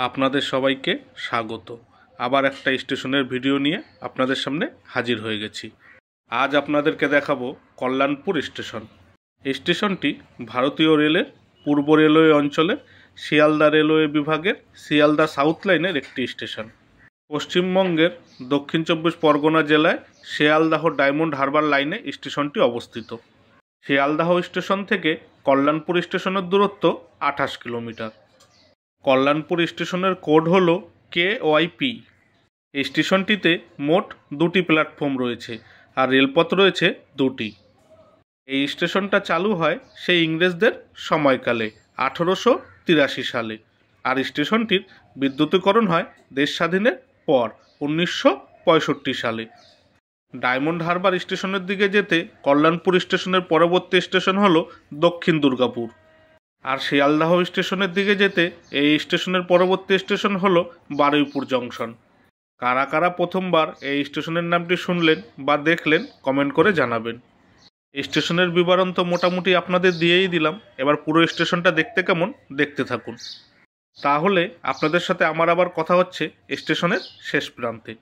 আপনাদের সবাইকে স্বাগত। আবার একটা স্টেশনের ভিডিও নিয়ে আপনাদের সামনে হাজির হয়ে গেছি। আজ আপনাদেরকে দেখাবো কল্যাণপুর স্টেশন। এই স্টেশনটি ভারতীয় রেলের পূর্ব রেলওয়ে অঞ্চলের শিয়ালদা রেলওয়ে বিভাগের শিয়ালদা সাউথ লাইনের একটি স্টেশন। পশ্চিমবঙ্গের দক্ষিণ চব্বিশ পরগনা জেলায় শিয়ালদাহ ডায়মন্ড হারবার লাইনে স্টেশনটি অবস্থিত। শিয়ালদাহ স্টেশন থেকে কল্যাণপুর স্টেশনের দূরত্ব 28 কিলোমিটার। কল্যাণপুর স্টেশনের কোড হল KYP। এই স্টেশনটিতে মোট 2টি প্ল্যাটফর্ম রয়েছে আর রেলপথ রয়েছে 2টি। এই স্টেশনটা চালু হয় সেই ইংরেজদের সময়কালে 1883 সালে, আর স্টেশনটির বিদ্যুতীকরণ হয় দেশ স্বাধীনের পর 1965 সালে। ডায়মন্ড হারবার স্টেশনের দিকে যেতে কল্যাণপুর স্টেশনের পরবর্তী স্টেশন হলো দক্ষিণ দুর্গাপুর, আর শিয়ালদাহ স্টেশনের দিকে যেতে এই স্টেশনের পরবর্তী স্টেশন হলো বারুইপুর জংশন। কারা কারা প্রথমবার এই স্টেশনের নামটি শুনলেন বা দেখলেন কমেন্ট করে জানাবেন। স্টেশনের বিবরণ তো মোটামুটি আপনাদের দিয়েই দিলাম, এবার পুরো স্টেশনটা দেখতে কেমন দেখতে থাকুন। তাহলে আপনাদের সাথে আমার আবার কথা হচ্ছে স্টেশনের শেষ প্রান্তে।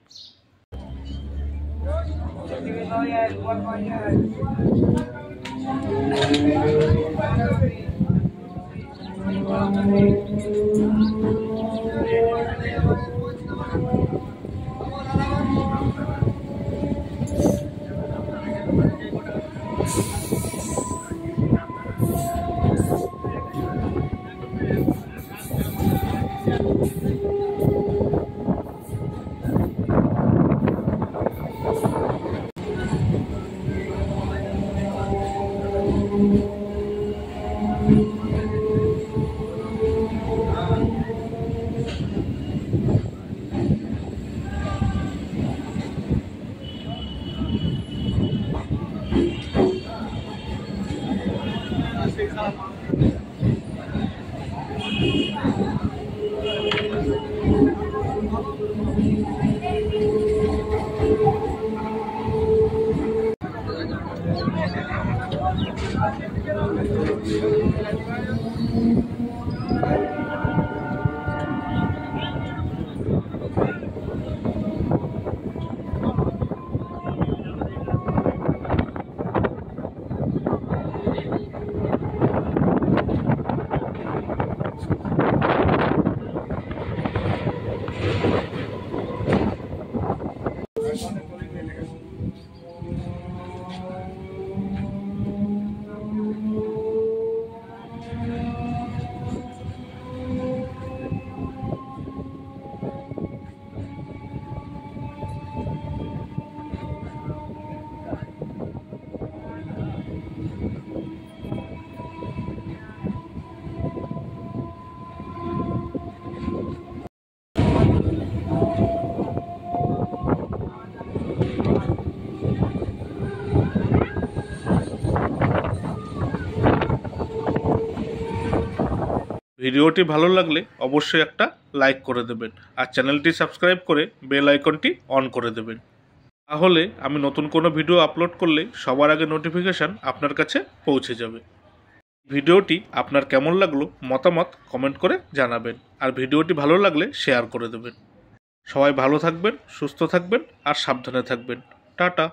ভিডিওটি ভালো লাগলে অবশ্যই একটা লাইক করে দেবেন আর চ্যানেলটি সাবস্ক্রাইব করে বেল আইকনটি অন করে দেবেন। তাহলে আমি নতুন কোনো ভিডিও আপলোড করলে সবার আগে নোটিফিকেশান আপনার কাছে পৌঁছে যাবে। ভিডিওটি আপনার কেমন লাগলো মতামত কমেন্ট করে জানাবেন, আর ভিডিওটি ভালো লাগলে শেয়ার করে দেবেন। সবাই ভালো থাকবেন, সুস্থ থাকবেন আর সাবধানে থাকবেন। টাটা।